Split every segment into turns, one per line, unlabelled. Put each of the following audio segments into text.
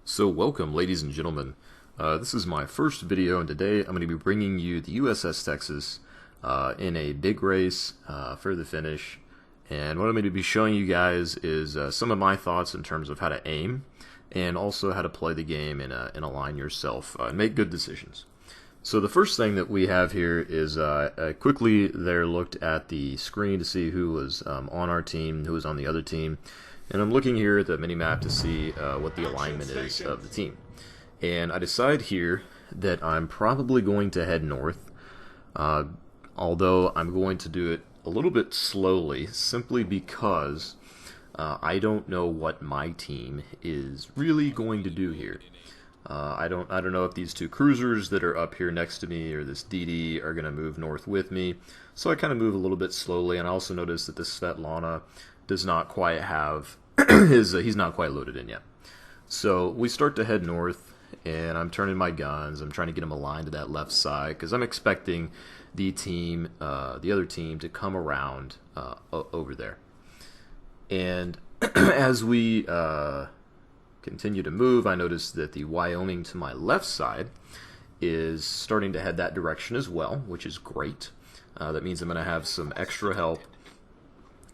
So welcome, ladies and gentlemen. This is my first video, and today I'm going to be bringing you the USS Texas in a big race for the finish. And what I'm going to be showing you guys is some of my thoughts in terms of how to aim, and also how to play the game and align yourself and make good decisions. So the first thing that we have here is I quickly there looked at the screen to see who was on our team, who was on the other team. And I'm looking here at the mini-map to see what the alignment is of the team. And I decide here that I'm probably going to head north, although I'm going to do it a little bit slowly, simply because I don't know what my team is really going to do here. I don't know if these two cruisers that are up here next to me or this DD are going to move north with me. So I kind of move a little bit slowly, and I also notice that this Svetlana does not quite have he's not quite loaded in yet. So we start to head north, and I'm turning my guns. I'm trying to get him aligned to that left side because I'm expecting the team, the other team, to come around over there. And as we continue to move, I notice that the Wyoming to my left side is starting to head that direction as well, which is great. That means I'm going to have some extra help,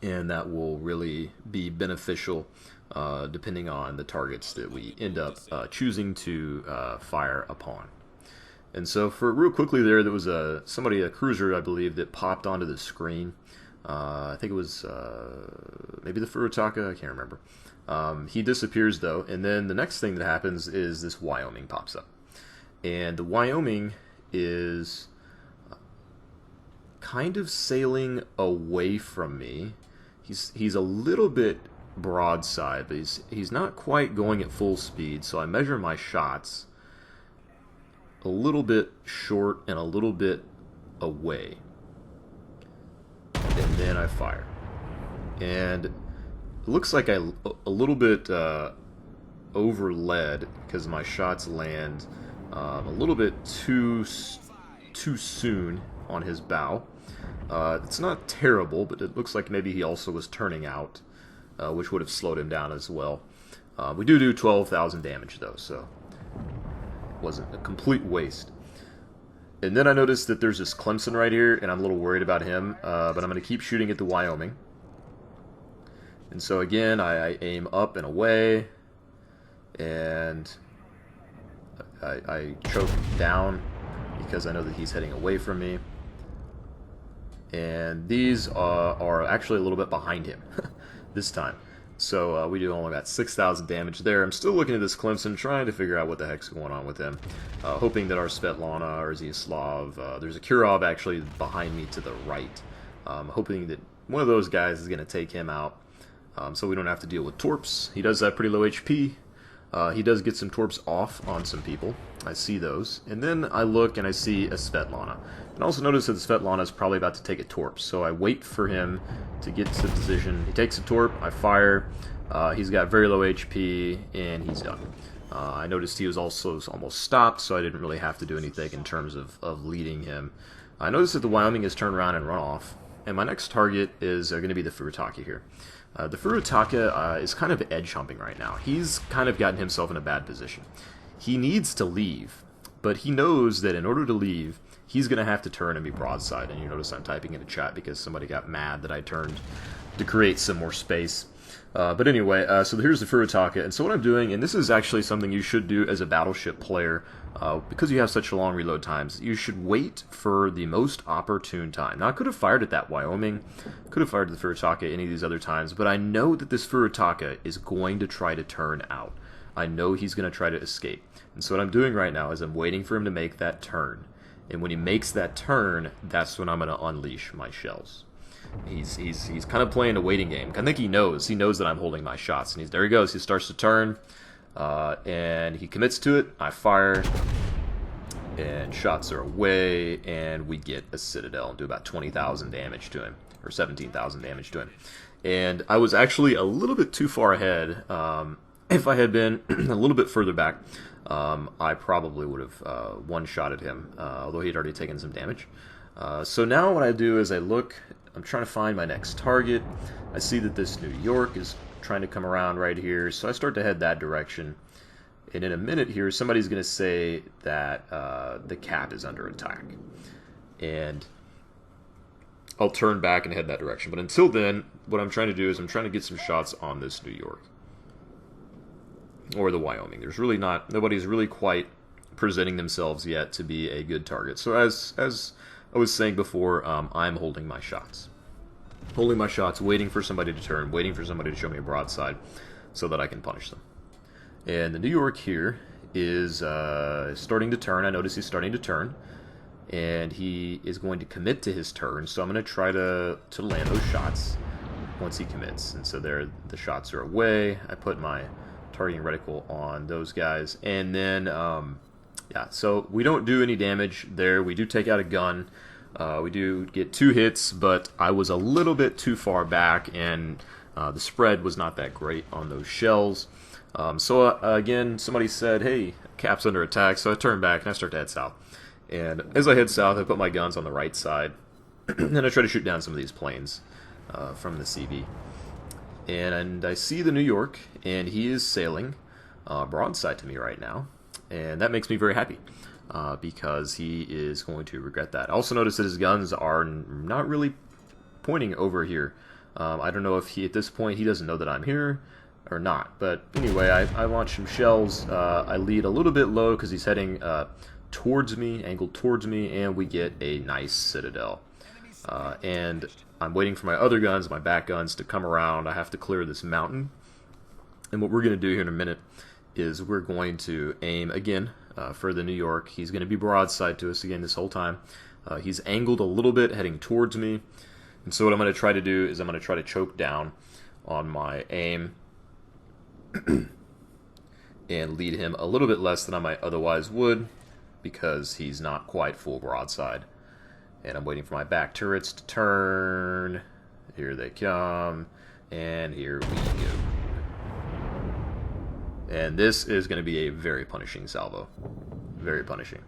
and that will really be beneficial depending on the targets that we end up choosing to fire upon. And so for real quickly there was a cruiser, I believe, that popped onto the screen. I think it was maybe the Furutaka, I can't remember. He disappears though, and then the next thing that happens is this Wyoming pops up. And the Wyoming is kind of sailing away from me. He's a little bit broadside, but he's not quite going at full speed, so I measure my shots a little bit short and a little bit away. And then I fire. And it looks like a little bit overled because my shots land a little bit too soon on his bow. It's not terrible, but it looks like maybe he also was turning out, which would have slowed him down as well. We do 12,000 damage though, so it wasn't a complete waste. And then I noticed that there's this Clemson right here, and I'm a little worried about him, but I'm going to keep shooting at the Wyoming. And so again, I aim up and away, and I choke him down because I know that he's heading away from me. And these are actually a little bit behind him this time. So we do only got 6,000 damage there. I'm still looking at this Clemson, trying to figure out what the heck's going on with him. Hoping that our Svetlana or Zyaslav, there's a Kirov actually behind me to the right. Hoping that one of those guys is going to take him out, so we don't have to deal with torps. He does have pretty low HP. He does get some torps off on some people. I see those. And then I look and I see a Svetlana. And I also notice that the Svetlana is probably about to take a torp. So I wait for him to get to the position. He takes a torp, I fire. He's got very low HP, and he's done. I noticed he was also almost stopped, so I didn't really have to do anything in terms of leading him. I noticed that the Wyoming has turned around and run off. And my next target is going to be the Furutaka here. The Furutaka is kind of edge humping right now. He's kind of gotten himself in a bad position. He needs to leave, but he knows that in order to leave, he's going to have to turn and be broadside. And you notice I'm typing in a chat because somebody got mad that I turned to create some more space. But anyway, so here's the Furutaka. And so what I'm doing, and this is actually something you should do as a battleship player, because you have such long reload times, you should wait for the most opportune time. Now, I could have fired at that Wyoming, could have fired at the Furutaka any of these other times, but I know that this Furutaka is going to try to turn out. I know he's going to try to escape. And so what I'm doing right now is I'm waiting for him to make that turn. And when he makes that turn, that's when I'm going to unleash my shells. He's kind of playing a waiting game. I think he knows that I'm holding my shots. And there he goes. He starts to turn, and he commits to it. I fire, and shots are away, and we get a Citadel and do about 20,000 damage to him, or 17,000 damage to him. And I was actually a little bit too far ahead. If I had been a little bit further back, I probably would have one-shotted him, although he had already taken some damage. So now what I do is I look. I'm trying to find my next target. I see that this New York is trying to come around right here, so I start to head that direction. And in a minute here, somebody's going to say that the cap is under attack. And I'll turn back and head that direction. But until then, what I'm trying to do is I'm trying to get some shots on this New York. Or the Wyoming. There's really not, nobody's really quite presenting themselves yet to be a good target. So as I was saying before, I'm holding my shots. Holding my shots, waiting for somebody to turn, waiting for somebody to show me a broadside so that I can punish them. And the New York here is starting to turn. I notice he's starting to turn. And he is going to commit to his turn. So I'm going to try to land those shots once he commits. And so there, the shots are away. I put my targeting reticle on those guys. And then, yeah, so we don't do any damage there. We do take out a gun. We do get 2 hits, but I was a little bit too far back, and the spread was not that great on those shells. So again, somebody said, hey, cap's under attack, so I turn back and I start to head south. And as I head south, I put my guns on the right side, and I try to shoot down some of these planes from the CV. And I see the New York, and he is sailing broadside to me right now, and that makes me very happy. Because he is going to regret that. I also notice that his guns are not really pointing over here. I don't know if he, at this point, he doesn't know that I'm here or not. But anyway, I launch some shells. I lead a little bit low because he's heading towards me, angled towards me, and we get a nice citadel. And I'm waiting for my other guns, my back guns, to come around. I have to clear this mountain. And what we're going to do here in a minute is we're going to aim again for the New York. He's going to be broadside to us again this whole time. He's angled a little bit, heading towards me. And so what I'm going to try to do is I'm going to try to choke down on my aim and lead him a little bit less than I might otherwise would, because he's not quite full broadside. And I'm waiting for my back turrets to turn. Here they come. And here we go. And this is going to be a very punishing salvo. Very punishing.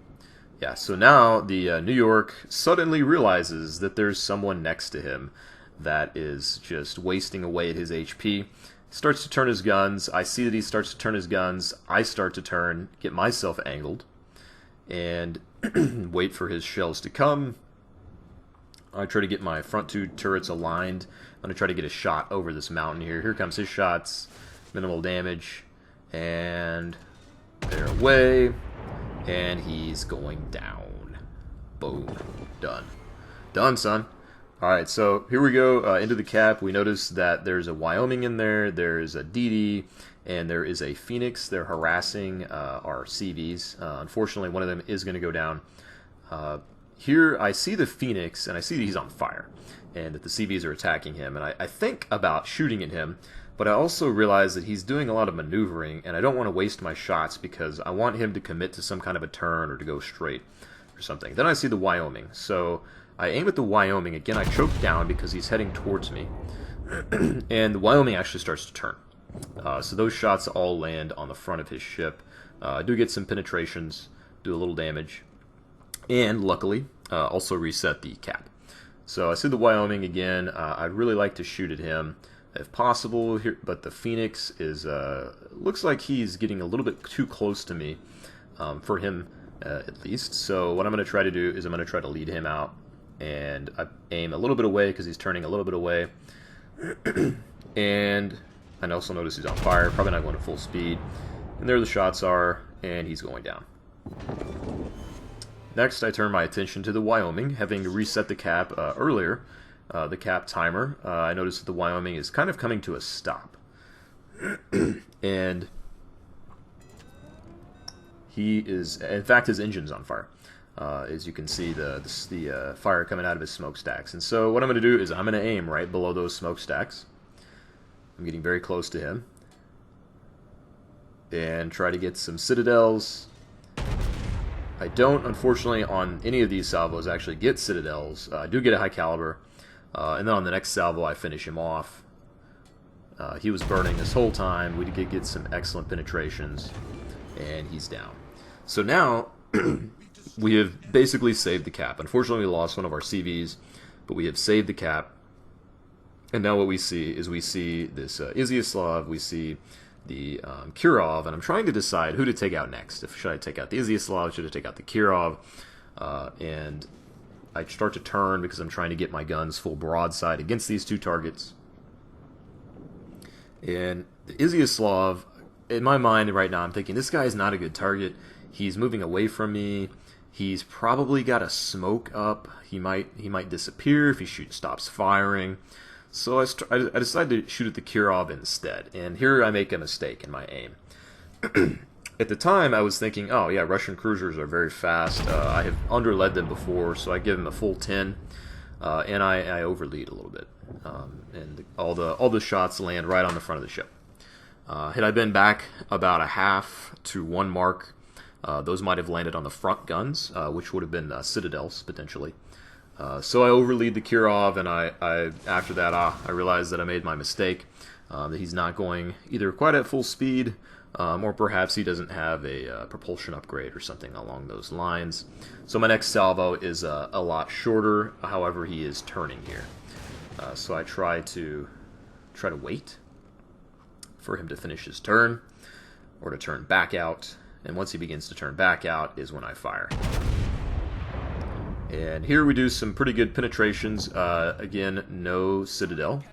Yeah, so now the New York suddenly realizes that there's someone next to him that is just wasting away at his HP. Starts to turn his guns. I see that he starts to turn his guns. I start to turn, get myself angled, and wait for his shells to come. I try to get my front 2 turrets aligned. I'm going to try to get a shot over this mountain here. Here comes his shots. Minimal damage. And they're away, and he's going down. Boom. Done. Done, son. Alright, so here we go into the cap. We notice that there's a Wyoming in there, there's a DD, and there is a Phoenix. They're harassing our CVs. Unfortunately, one of them is going to go down. Here I see the Phoenix, and I see that he's on fire, and that the CVs are attacking him, and I think about shooting at him. But I also realize that he's doing a lot of maneuvering, and I don't want to waste my shots because I want him to commit to some kind of a turn or to go straight or something. Then I see the Wyoming. So I aim at the Wyoming. Again, I choke down because he's heading towards me. And the Wyoming actually starts to turn. So those shots all land on the front of his ship. I do get some penetrations, do a little damage, and luckily also reset the cap. So I see the Wyoming again. I'd really like to shoot at him if possible here, but the Phoenix is looks like he's getting a little bit too close to me for him at least. So what I'm going to try to do is I'm going to try to lead him out, and I aim a little bit away because he's turning a little bit away. And I also notice he's on fire, probably not going to full speed. And there the shots are, and he's going down. Next, I turn my attention to the Wyoming, having reset the cap earlier. The cap timer, I noticed that the Wyoming is kind of coming to a stop. And he is, in fact, his engine's on fire. As you can see, the fire coming out of his smokestacks. And so what I'm going to do is I'm going to aim right below those smokestacks. I'm getting very close to him. And try to get some citadels. I don't, unfortunately, on any of these salvos actually get citadels. I do get a high caliber. And then on the next salvo, I finish him off. He was burning this whole time. We did get some excellent penetrations, and he's down. So now, we have basically saved the cap. Unfortunately, we lost one of our CVs, but we have saved the cap. And now what we see is we see this Izyaslav, we see Kirov, and I'm trying to decide who to take out next. Should I take out the Izyaslav? Should I take out the Kirov? And I start to turn because I'm trying to get my guns full broadside against these two targets. And the Izyaslav, in my mind right now, I'm thinking this guy is not a good target. He's moving away from me. He's probably got a smoke up. He might disappear if he stops firing. So I decided to shoot at the Kirov instead. And here I make a mistake in my aim. At the time, I was thinking, oh yeah, Russian cruisers are very fast. I have underled them before, so I give them a full 10, and I overlead a little bit, and all the shots land right on the front of the ship. Had I been back about a half to 1 mark, those might have landed on the front guns, which would have been citadels potentially. So I overlead the Kirov, and I after that I realized that I made my mistake. That he's not going either quite at full speed, or perhaps he doesn't have a propulsion upgrade or something along those lines. So my next salvo is a lot shorter. However, he is turning here, so I try to wait for him to finish his turn, or to turn back out. And once he begins to turn back out is when I fire. And here we do some pretty good penetrations. Again, no citadel.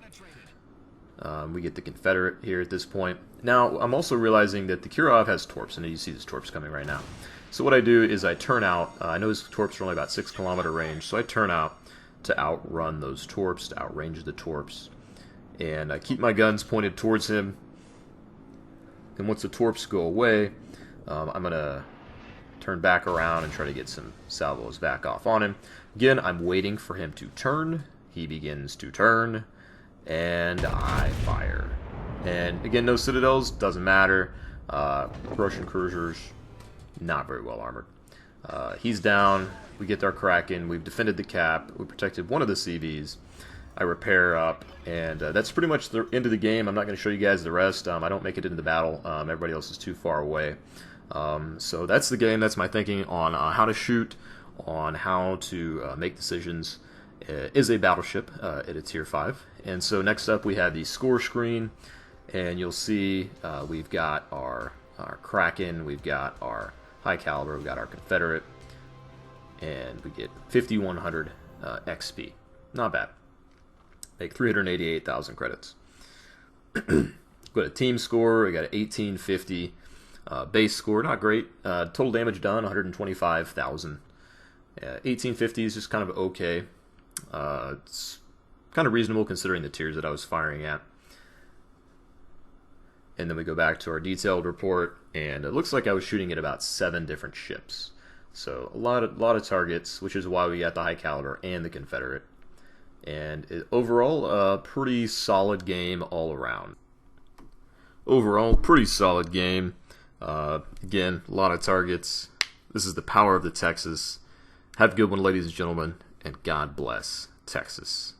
We get the Confederate here at this point. Now, I'm also realizing that the Kirov has torps, and you see this torps coming right now. So what I do is I turn out. I know his torps are only about 6-kilometer range, so I turn out to outrun those torps, to outrange the torps. And I keep my guns pointed towards him. And once the torps go away, I'm going to turn back around and try to get some salvos back off on him. Again, I'm waiting for him to turn. He begins to turn, and I fire. And again, no citadels, doesn't matter. Russian cruisers, not very well armored. He's down. We get our Kraken. We've defended the cap. We protected one of the CVs. I repair up, and that's pretty much the end of the game. I'm not going to show you guys the rest. I don't make it into the battle. Everybody else is too far away. So that's the game. That's my thinking on how to shoot, on how to make decisions. Is a battleship at a tier 5. And so next up we have the score screen, and you'll see we've got our Kraken, we've got our high caliber, we've got our Confederate, and we get 5,100 XP. Not bad. Make 388,000 credits. Go to team score, we got an 1850. Base score, not great. Total damage done, 125,000. 1850 is just kind of okay. It's kind of reasonable considering the tiers that I was firing at. And then we go back to our detailed report, and it looks like I was shooting at about 7 different ships. So a lot of targets, which is why we got the high caliber and the Confederate. And overall, a pretty solid game all around. Overall, pretty solid game. Again, a lot of targets. This is the power of the Texas. Have a good one, ladies and gentlemen, and God bless Texas.